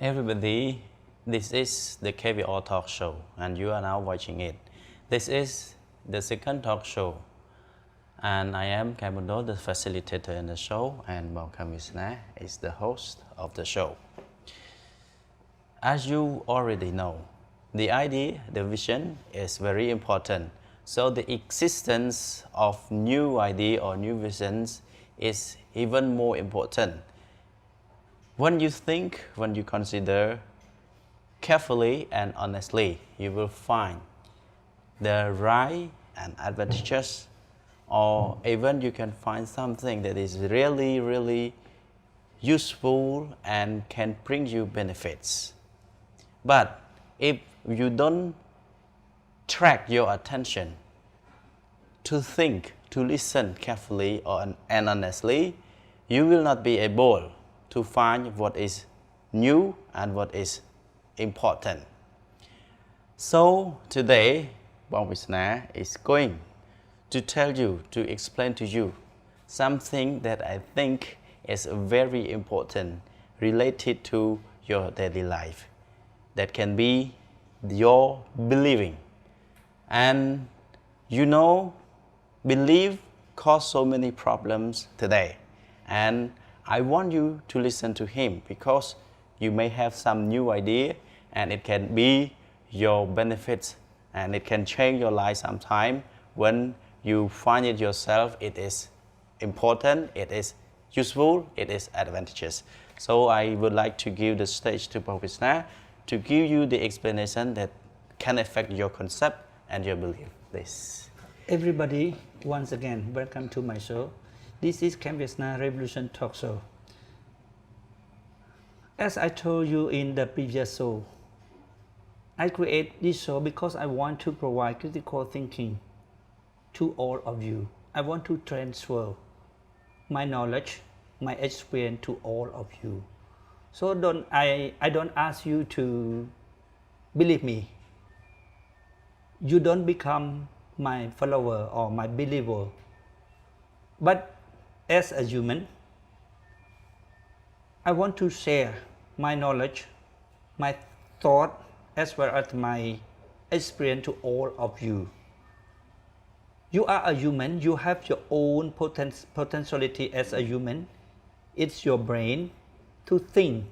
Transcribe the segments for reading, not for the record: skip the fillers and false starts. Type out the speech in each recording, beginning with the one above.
Everybody, this is the KVO talk show and you are now watching it. This is the second talk show and I am Kaimundo, the facilitator in the show, and Malcolm Veasna is the host of the show. As you already know, the idea, the vision is very important. So the existence of new idea or new visions is even more important. When you think, when you consider carefully and honestly, you will find the right and advantages, or even you can find something that is really useful and can bring you benefits. But if you don't track your attention to think, to listen carefully and honestly, you will not be able to find what is new and what is important. So today, Bong Veasna is going to tell you, to explain to you something that I think is very important related to your daily life. That can be your believing. And you know, belief cause so many problems today. And I want you to listen to him because you may have some new idea and it can be your benefits and it can change your life sometime when you find it yourself. It is important, it is useful, it is advantageous. So I would like to give the stage to Bong Veasna to give you the explanation that can affect your concept and your belief. Please. Everybody, once again, welcome to my show. This is Veasna Revolution Talk Show. As I told you in the previous show, I create this show because I want to provide critical thinking to all of you. I want to transfer my knowledge, my experience to all of you. So I don't ask you to believe me. You don't become my follower or my believer. But as a human, I want to share my knowledge, my thought, as well as my experience to all of you. You are a human, you have your own potentiality as a human. It's your brain to think,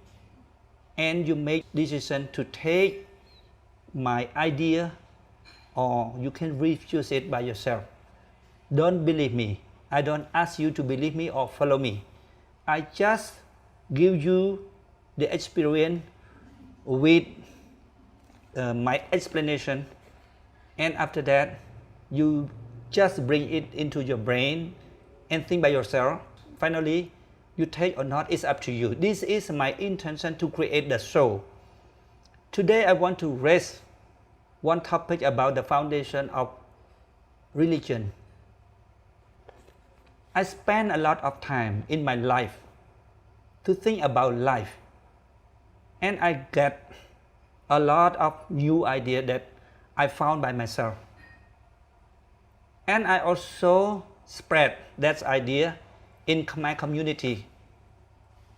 and you make decision to take my idea, or you can refuse it by yourself. Don't believe me. I don't ask you to believe me or follow me. I just give you the experience with my explanation, and after that you just bring it into your brain and think by yourself. Finally, you take or not, it's up to you. This is my intention to create the show. Today I want to raise one topic about the foundation of religion. I spend a lot of time in my life to think about life, and I get a lot of new ideas that I found by myself. And I also spread that idea in my community.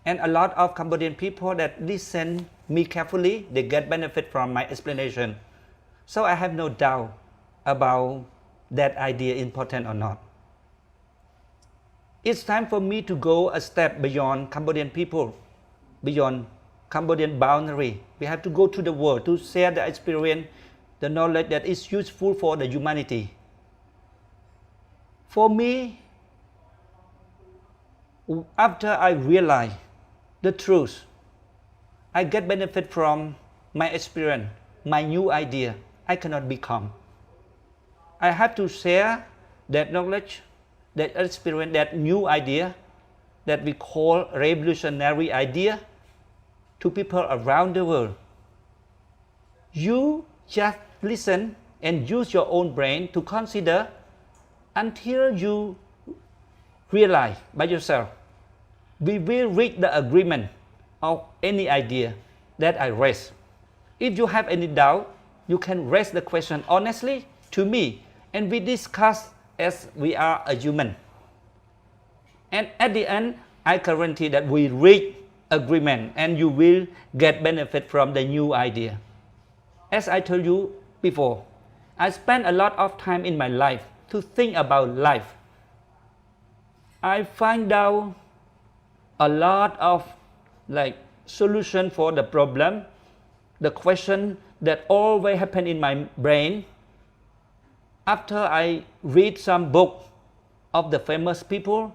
And a lot of Cambodian people that listen me carefully, they get benefit from my explanation. So I have no doubt about that idea important or not. It's time for me to go a step beyond Cambodian people, beyond Cambodian boundary. We have to go to the world to share the experience, the knowledge that is useful for the humanity. For me, after I realize the truth, I get benefit from my experience, my new idea. I cannot become. I have to share that knowledge, that experience, that new idea that we call revolutionary idea to people around the world. You just listen and use your own brain to consider until you realize by yourself. We will reach the agreement of any idea that I raise. If you have any doubt, you can raise the question honestly to me, and we discuss as we are a human. And at the end, I guarantee that we reach agreement and you will get benefit from the new idea. As I told you before, I spent a lot of time in my life to think about life. I find out a lot of solution for the problem, the question that always happen in my brain after I read some book of the famous people,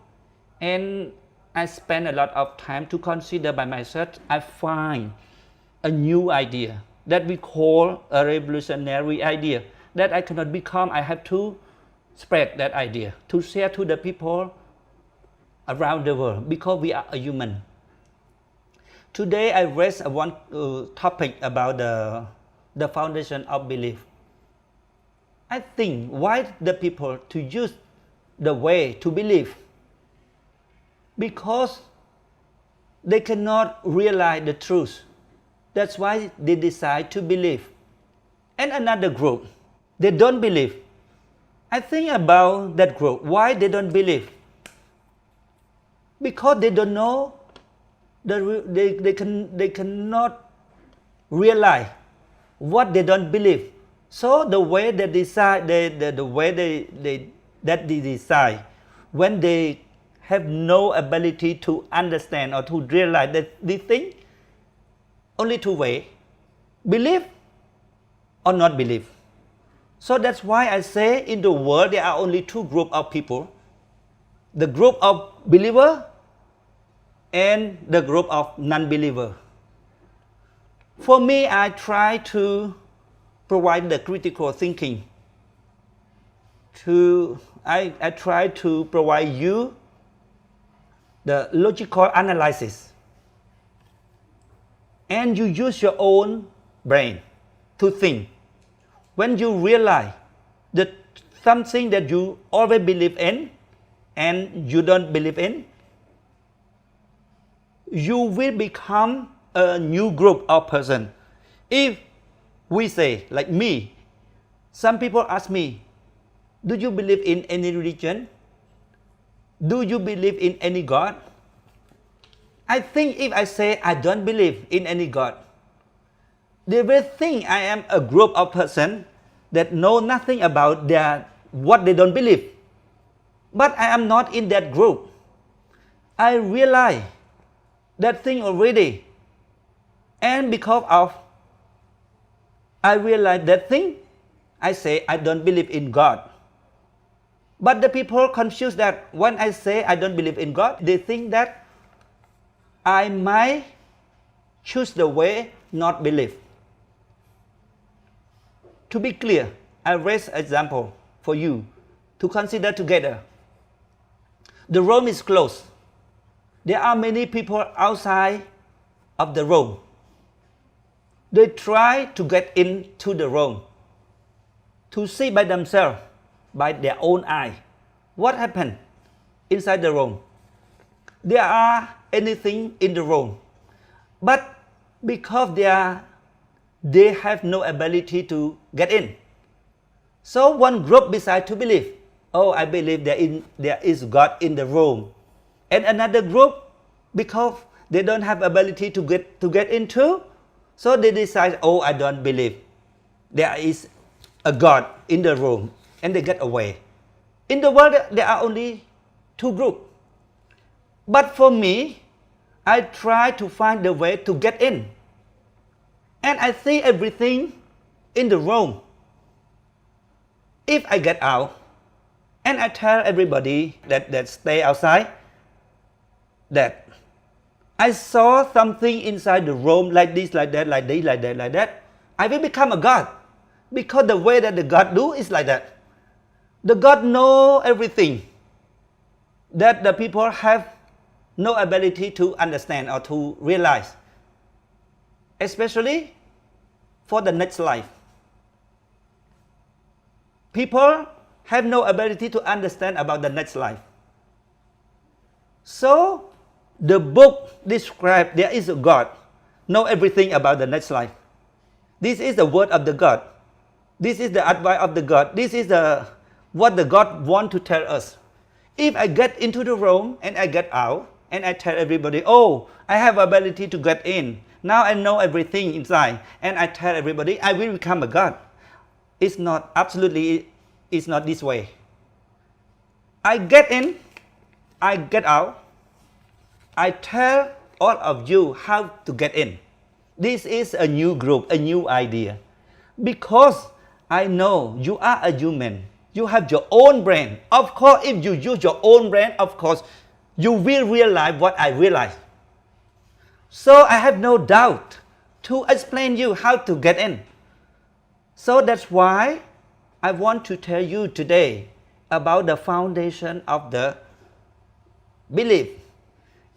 and I spend a lot of time to consider by myself. I find a new idea that we call a revolutionary idea that I cannot become. I have to spread that idea to share to the people around the world because we are a human. Today I raised one topic about the foundation of belief. I think why the people to use the way to believe, because they cannot realize the truth. That's why they decide to believe. And another group, they don't believe. I think about that group, why they don't believe? Because they don't know, they cannot realize what they don't believe. So the way they decide, the way they decide, when they have no ability to understand or to realize that they think, only two ways: believe or not believe. So that's why I say in the world there are only two groups of people: the group of believer and the group of non-believer. For me, I try to provide the critical thinking. I try to provide you the logical analysis. And you use your own brain to think. When you realize that something that you always believe in and you don't believe in, you will become a new group of person. If we say, like me, some people ask me, do you believe in any religion? Do you believe in any God? I think if I say I don't believe in any God, they will think I am a group of person that know nothing about what they don't believe. But I am not in that group. I realize that thing already. And because of I realize that thing, I say I don't believe in God. But the people confuse that when I say I don't believe in God, they think that I might choose the way not believe. To be clear, I raise an example for you to consider together. The room is closed. There are many people outside of the room. They try to get into the room to see by themselves, by their own eye. What happened inside the room? There are anything in the room, but because they have no ability to get in. So one group decides to believe, oh, I believe there is God in the room. And another group, because they don't have ability to get into, so they decide, oh, I don't believe there is a God in the room, and they get away. In the world, there are only two groups. But for me, I try to find the way to get in. And I see everything in the room. If I get out, and I tell everybody that stay outside, that I saw something inside the room like this, like that, like this, like that, like that, I will become a God. Because the way that the God do is like that. The God know everything that the people have no ability to understand or to realize. Especially for the next life. People have no ability to understand about the next life. So, the book describes there is a God, know everything about the next life. This is the word of the God. This is the advice of the God. This is what the God wants to tell us. If I get into the room and I get out, and I tell everybody, oh, I have ability to get in. Now I know everything inside, and I tell everybody, I will become a God. It's not, absolutely, it's not this way. I get in, I get out, I tell all of you how to get in. This is a new group, a new idea. Because I know you are a human. You have your own brain. Of course, if you use your own brain, of course, you will realize what I realize. So I have no doubt to explain you how to get in. So that's why I want to tell you today about the foundation of the belief.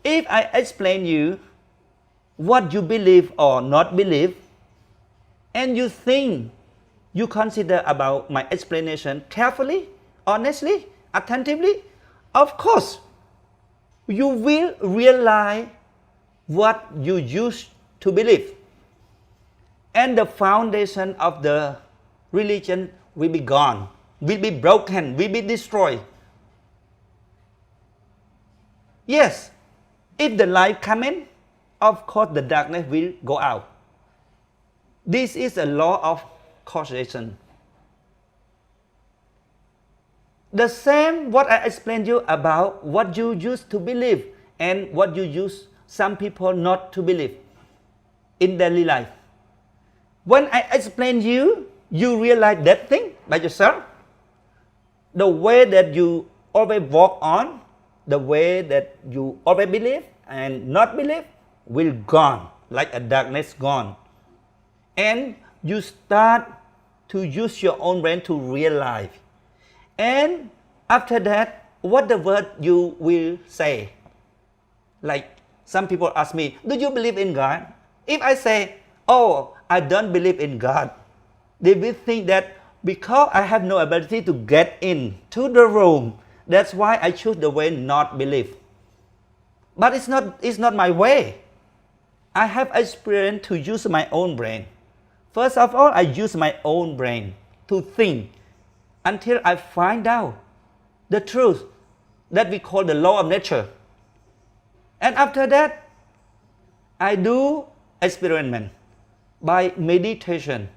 If I explain you what you believe or not believe, and you think, you consider about my explanation carefully, honestly, attentively, of course, you will realize what you used to believe. And the foundation of the religion will be gone, will be broken, will be destroyed. Yes, if the light comes in, of course the darkness will go out. This is a law of causation. The same what I explained you about what you used to believe and what you use some people not to believe in daily life. When I explain you, you realize that thing by yourself. The way that you always walk on, the way that you always believe and not believe will gone, like a darkness gone. And you start to use your own brain to realize. And after that, what the word you will say? Like some people ask me, do you believe in God? If I say, oh, I don't believe in God, they will think that because I have no ability to get into the room, that's why I choose the way not believe. But it's not my way. I have experience to use my own brain. First of all, I use my own brain to think until I find out the truth that we call the law of nature. And after that, I do experiment by meditation.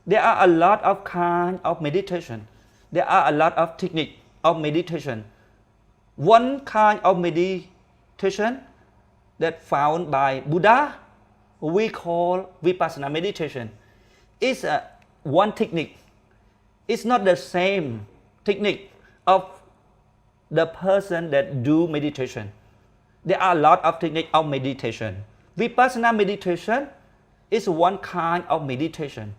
There are a lot of kinds of meditation. There are a lot of techniques of meditation. One kind of meditation that found by Buddha, we call vipassana meditation. It's one technique. It's not the same technique of the person that do meditation. There are a lot of techniques of meditation. Vipassana meditation is one kind of meditation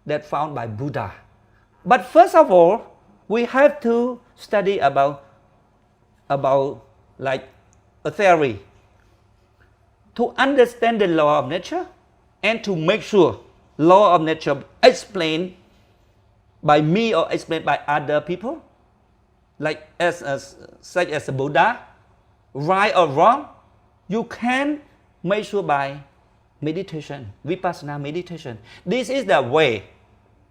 that found by Buddha. But first of all, we have to study about like a theory to understand the law of nature and to make sure law of nature explained by me or explained by other people, like such as Buddha, right or wrong, you can make sure by meditation, vipassana meditation. This is the way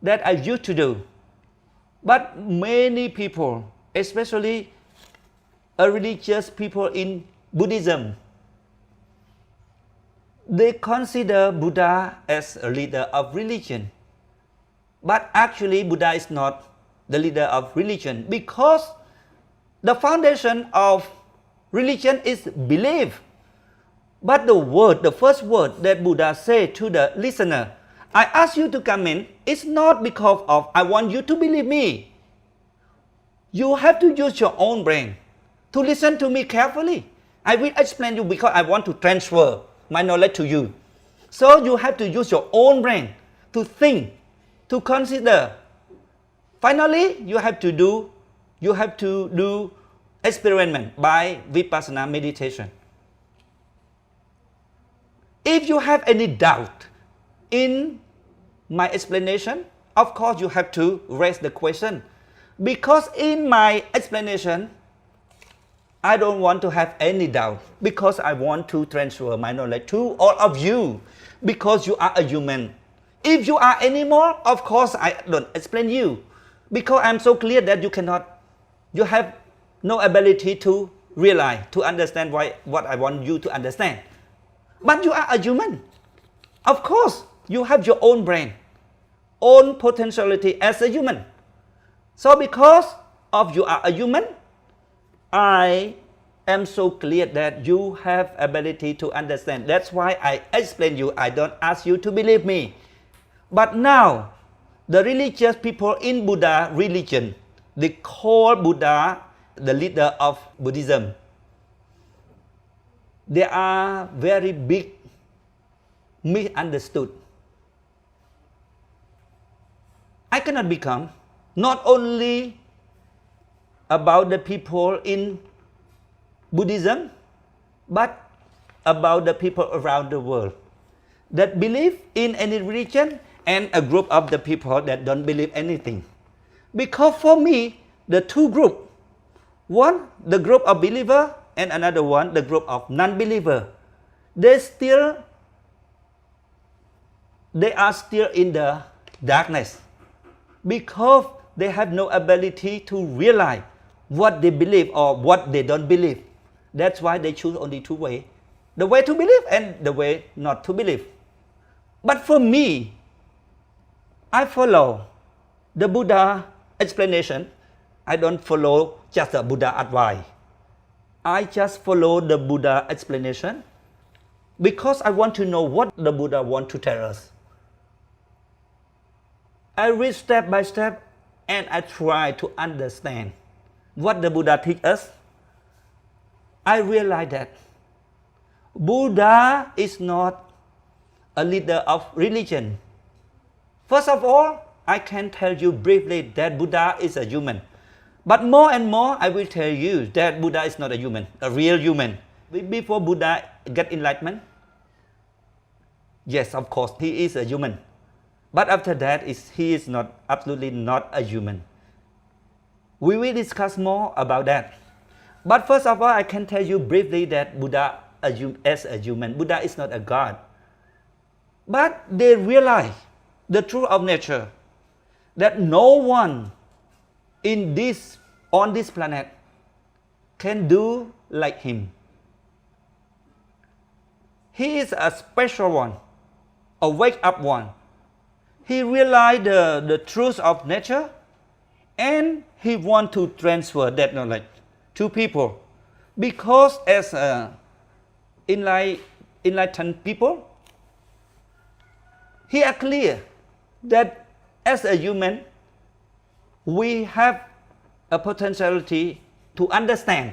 that I used to do. But many people, especially religious people in Buddhism, they consider Buddha as a leader of religion. But actually, Buddha is not the leader of religion, because the foundation of religion is belief. But the first word that Buddha said to the listener, I ask you to come in, it's not because of I want you to believe me. You have to use your own brain to listen to me carefully. I will explain you because I want to transfer my knowledge to you. So you have to use your own brain to think, to consider. Finally, you have to do experiment by vipassana meditation. If you have any doubt in my explanation, of course you have to raise the question. Because in my explanation, I don't want to have any doubt, because I want to transfer my knowledge to all of you, because you are a human. If you are animal, of course I don't explain you, because I'm so clear that you have no ability to realize, to understand what I want you to understand. But you are a human. Of course, you have your own brain, own potentiality as a human. So because of you are a human, I am so clear that you have ability to understand. That's why I explain you. I don't ask you to believe me. But now, the religious people in Buddha religion, they call Buddha the leader of Buddhism. They are very big misunderstood. I cannot become not only about the people in Buddhism, but about the people around the world that believe in any religion and a group of the people that don't believe anything. Because for me, the two groups, one, the group of believer, and another one, the group of non-believer, they are still in the darkness because they have no ability to realize what they believe or what they don't believe. That's why they choose only two ways, the way to believe and the way not to believe. But for me, I follow the Buddha explanation. I don't follow just the Buddha advice. I just follow the Buddha explanation because I want to know what the Buddha want to tell us. I read step by step and I try to understand what the Buddha teach us. I realize that Buddha is not a leader of religion. First of all, I can tell you briefly that Buddha is a human. But more and more, I will tell you that Buddha is not a human, a real human. Before Buddha get enlightenment, yes, of course, he is a human. But after that, he is not absolutely not a human. We will discuss more about that. But first of all, I can tell you briefly that Buddha as a human, Buddha is not a god. But they realize the truth of nature, that no one on this planet can do like him. He is a special one, a wake up one. He realized the truth of nature and he wants to transfer that knowledge to people. Because as enlightened people, he is clear that as a human, we have a potentiality to understand,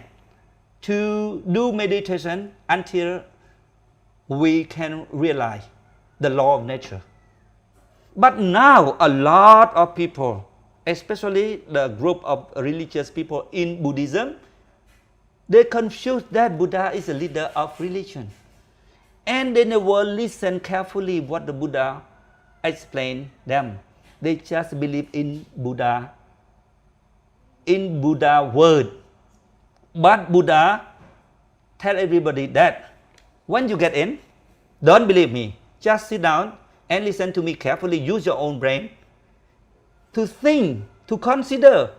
to do meditation until we can realize the law of nature. But now a lot of people, especially the group of religious people in Buddhism, they confuse that Buddha is a leader of religion. And they never listen carefully what the Buddha explained them. They just believe in Buddha word. But Buddha tell everybody that when you get in, don't believe me. Just sit down and listen to me carefully. Use your own brain to think, to consider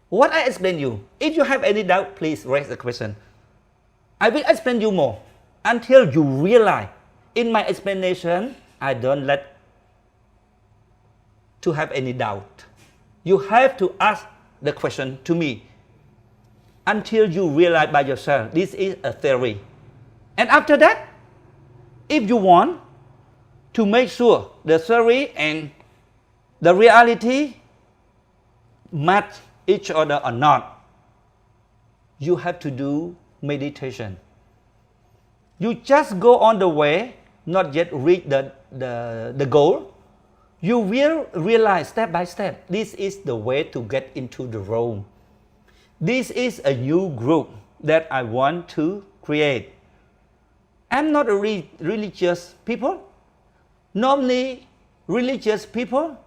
what I explain you. If you have any doubt, please raise the question. I will explain you more until you realize in my explanation, I don't let to have any doubt. You have to ask the question to me until you realize by yourself this is a theory. And after that, if you want to make sure the theory and the reality match each other or not, you have to do meditation. You just go on the way, not yet reach the goal. You will realize step by step, this is the way to get into the room. This is a new group that I want to create. I'm not a religious people. Normally, religious people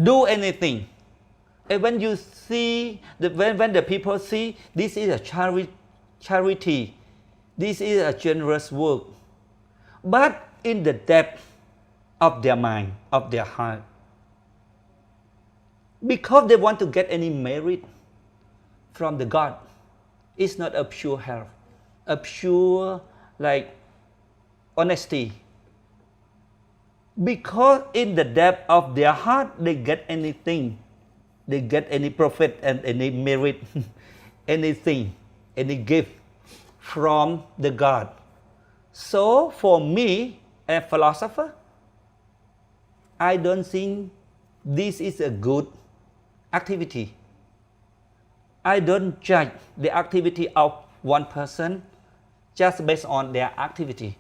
do anything. And when you see, when the people see this is a charity, this is a generous work. But in the depth of their mind, of their heart, because they want to get any merit from the God. is not a pure health, a pure like honesty. Because in the depth of their heart, they get anything, they get any profit and any merit, anything, any gift from the God. So for me, a philosopher, I don't think this is a good activity. I don't judge the activity of one person just based on their activity.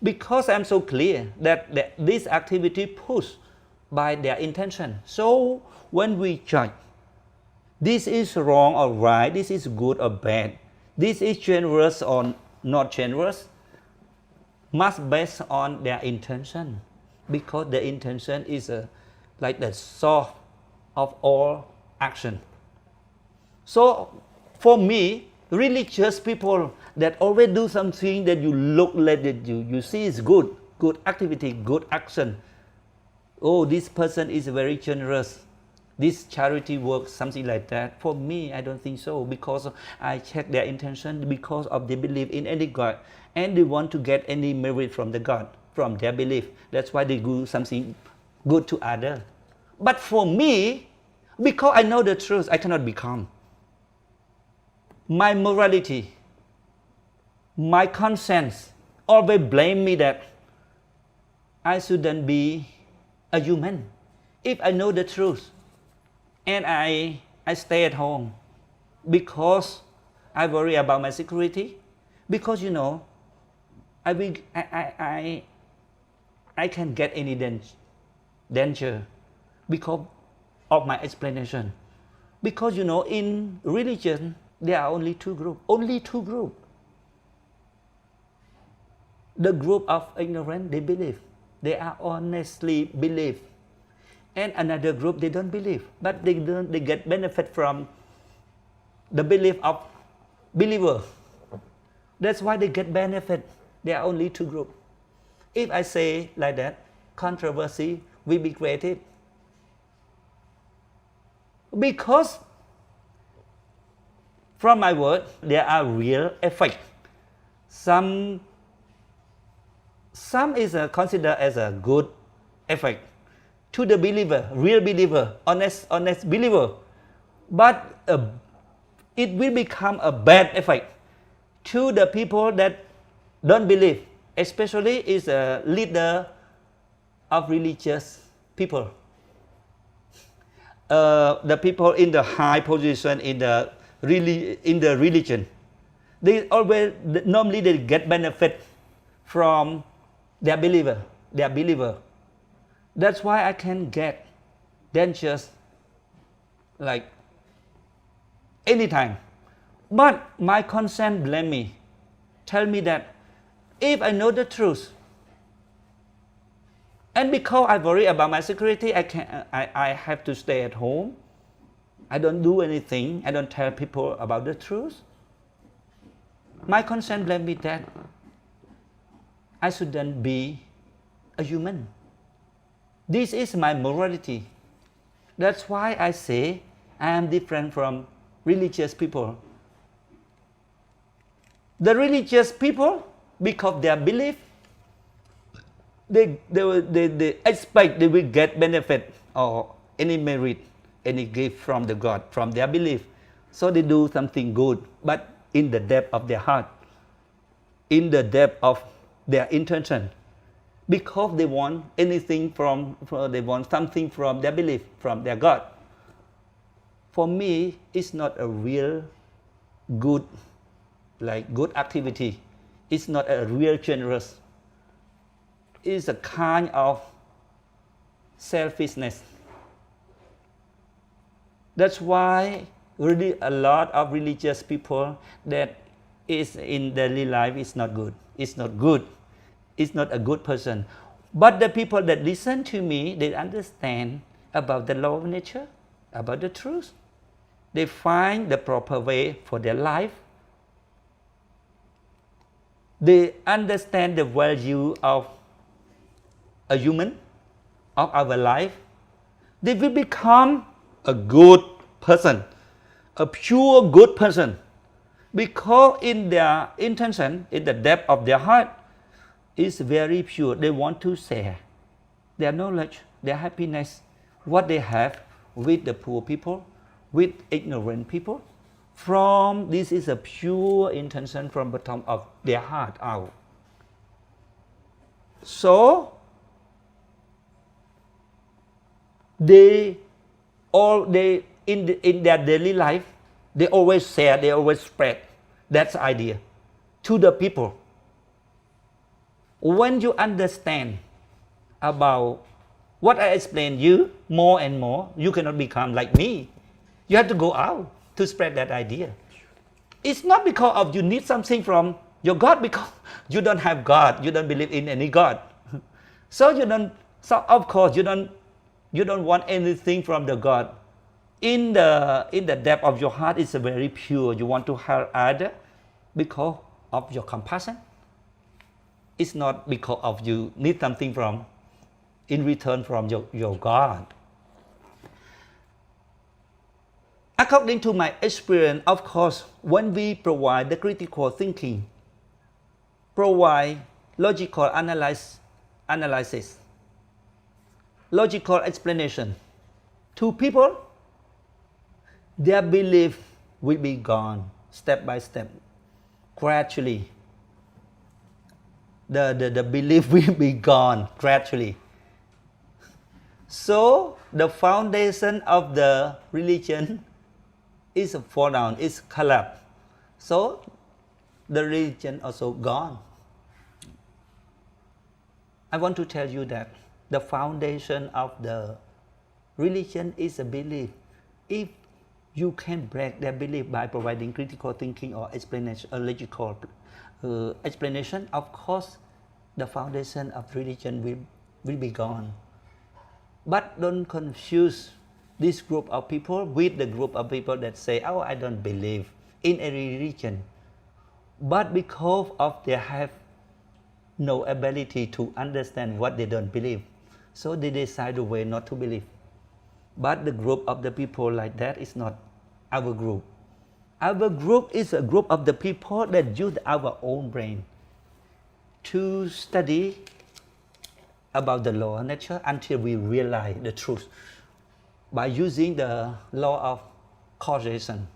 Because I'm so clear that this activity pushed by their intention. So when we judge, this is wrong or right, this is good or bad, this is generous or not generous, must based on their intention. Because the intention is like the source of all action. So for me, religious people that always do something that you look like that you see is good activity, good action. Oh, this person is very generous. This charity work, something like that. For me, I don't think so, because I check their intention because of they believe in any God and they want to get any merit from the God, from their belief. That's why they do something good to others. But for me, because I know the truth, I cannot become. My morality, my conscience always blame me that I shouldn't be a human. If I know the truth and I stay at home because I worry about my security, because I can get any danger because of my explanation. Because in religion there are only two groups. The group of ignorant, they believe. They are honestly believe. And another group, they don't believe. But they get benefit from the belief of believer. That's why they get benefit. There are only two groups. If I say like that, controversy will be created. Because from my word, there are real effects. Some is considered as a good effect to the believer, real believer, honest believer. But it will become a bad effect to the people that don't believe, especially is a leader of religious people. The people in the high position in the religion, they always normally they get benefit from their believer. That's why I can get dangers like anytime. But my conscience blame me, tell me that if I know the truth, and because I worry about my security, I have to stay at home. I don't do anything. I don't tell people about the truth. My conscience blame me that I shouldn't be a human. This is my morality. That's why I say I am different from religious people. The religious people, because their belief, they expect they will get benefit or any merit, any gift from the God, from their belief. So they do something good, but in the depth of their heart, in the depth of their intention, because they want anything they want something from their belief, from their God. For me, it's not a real good activity. It's not a real generous. It's a kind of selfishness. That's why really a lot of religious people that is in daily life is not good. It's not good. It's not a good person. But the people that listen to me, they understand about the law of nature, about the truth. They find the proper way for their life. They understand the value of a human, of our life. They will become a good person, a pure good person, because in their intention, in the depth of their heart, is very pure. They want to share their knowledge, their happiness, what they have with the poor people, with ignorant people. From this is a pure intention from the bottom of their heart out. So they in their daily life, they always share, they always spread that idea to the people. When you understand about what I explained you more and more, you cannot become like me. You have to go out to spread that idea. It's not because of you need something from your God, because you don't have God, you don't believe in any God. So of course you don't want anything from the God. In the depth of your heart, it's very pure. You want to help others because of your compassion. It's not because of you need something in return from your God. According to my experience, of course, when we provide the critical thinking, provide logical analysis, logical explanation to people, their belief will be gone step by step, gradually. The belief will be gone gradually. So the foundation of the religion is fall down, is collapsed. So the religion also gone. I want to tell you that the foundation of the religion is a belief. If you can break their belief by providing critical thinking or explanation, or logical explanation, of course, the foundation of religion will be gone. But don't confuse this group of people with the group of people that say, oh, I don't believe in a religion. But because of they have no ability to understand what they don't believe, so they decide a way not to believe. But the group of the people like that is not our group. Our group is a group of the people that use our own brain to study about the law of nature until we realize the truth by using the law of causation.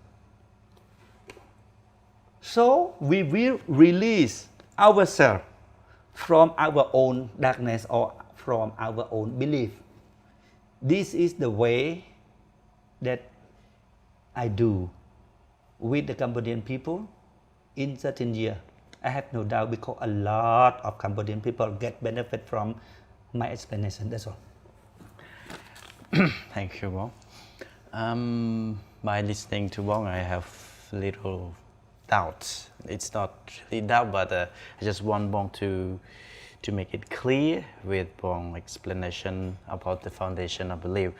So we will release ourselves from our own darkness or from our own belief. This is the way that I do with the Cambodian people in certain year. I have no doubt, because a lot of Cambodian people get benefit from my explanation. That's all. Thank you, Bong. By listening to Bong, I have little doubts. It's not really doubt, but I just want Bong to make it clear with Bong's explanation about the foundation of belief.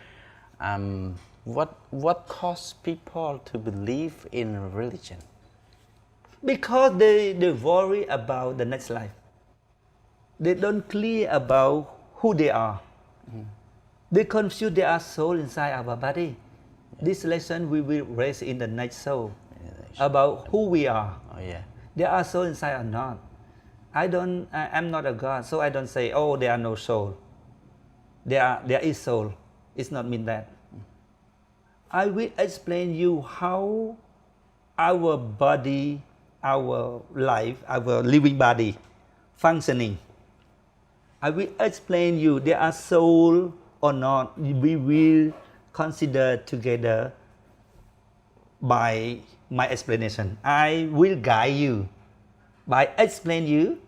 What causes people to believe in religion? Because they worry about the next life. They don't clear about who they are. Mm. They confuse their soul inside our body. Yeah. This lesson we will raise in the next show, about who we are. Oh, yeah. There are soul inside or not. I'm not a God, so I don't say, oh, there are no soul. There is soul. It's not mean that. I will explain you how our body, our life, our living body functioning. I will explain you there are soul or not. We will consider together by my explanation. I will guide you by explain you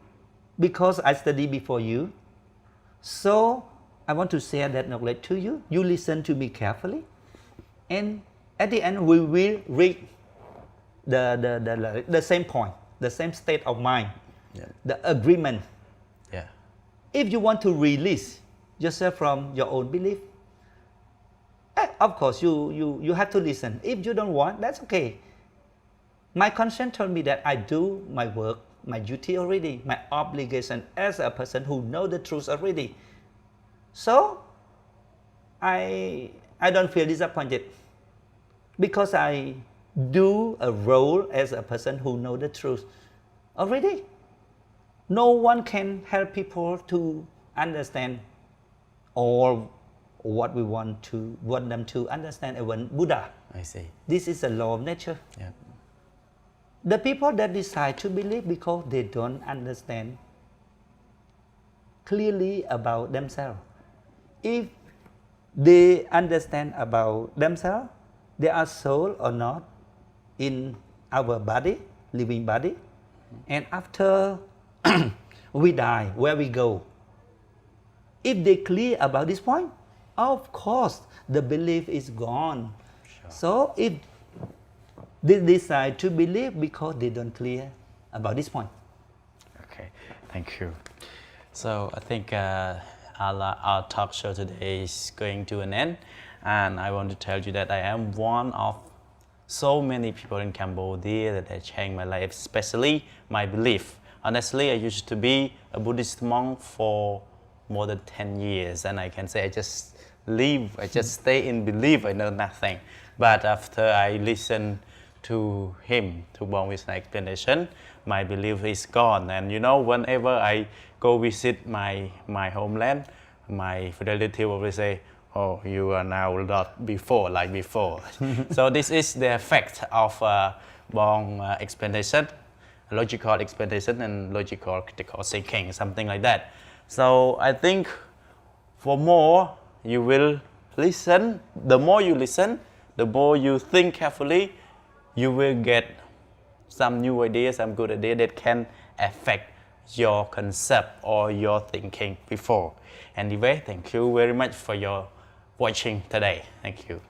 because I study before you. So I want to share that knowledge to you. You listen to me carefully, and at the end we will reach the same point, the same state of mind, yeah. The agreement. Yeah. If you want to release yourself from your own belief, of course you have to listen. If you don't want, that's okay. My conscience told me that I do my work, my duty already, my obligation as a person who knows the truth already. So I don't feel disappointed because I do a role as a person who know the truth already. No one can help people to understand all what we want them to understand even Buddha. I see. This is a law of nature. Yeah. The people that decide to believe because they don't understand clearly about themselves. If they understand about themselves, they are soul or not in our body, living body, and after we die, where we go? If they clear about this point, of course the belief is gone. Sure. So if they decide to believe because they don't clear about this point. Okay, thank you. So I think our talk show today is going to an end, and I want to tell you that I am one of so many people in Cambodia that have changed my life, especially my belief. Honestly, I used to be a Buddhist monk for more than 10 years, and I can say I just stay in belief, I know nothing. But after I listen to him, to Bong Veasna explanation, my belief is gone. And you know, whenever I go visit my homeland, my relative always say, oh, you are now not before, like before. So this is the effect of Bong explanation, logical explanation and logical critical thinking, something like that. So I think for more, you will listen. The more you listen, the more you think carefully, you will get some new ideas, some good ideas that can affect your concept or your thinking before. Anyway, thank you very much for your watching today. Thank you.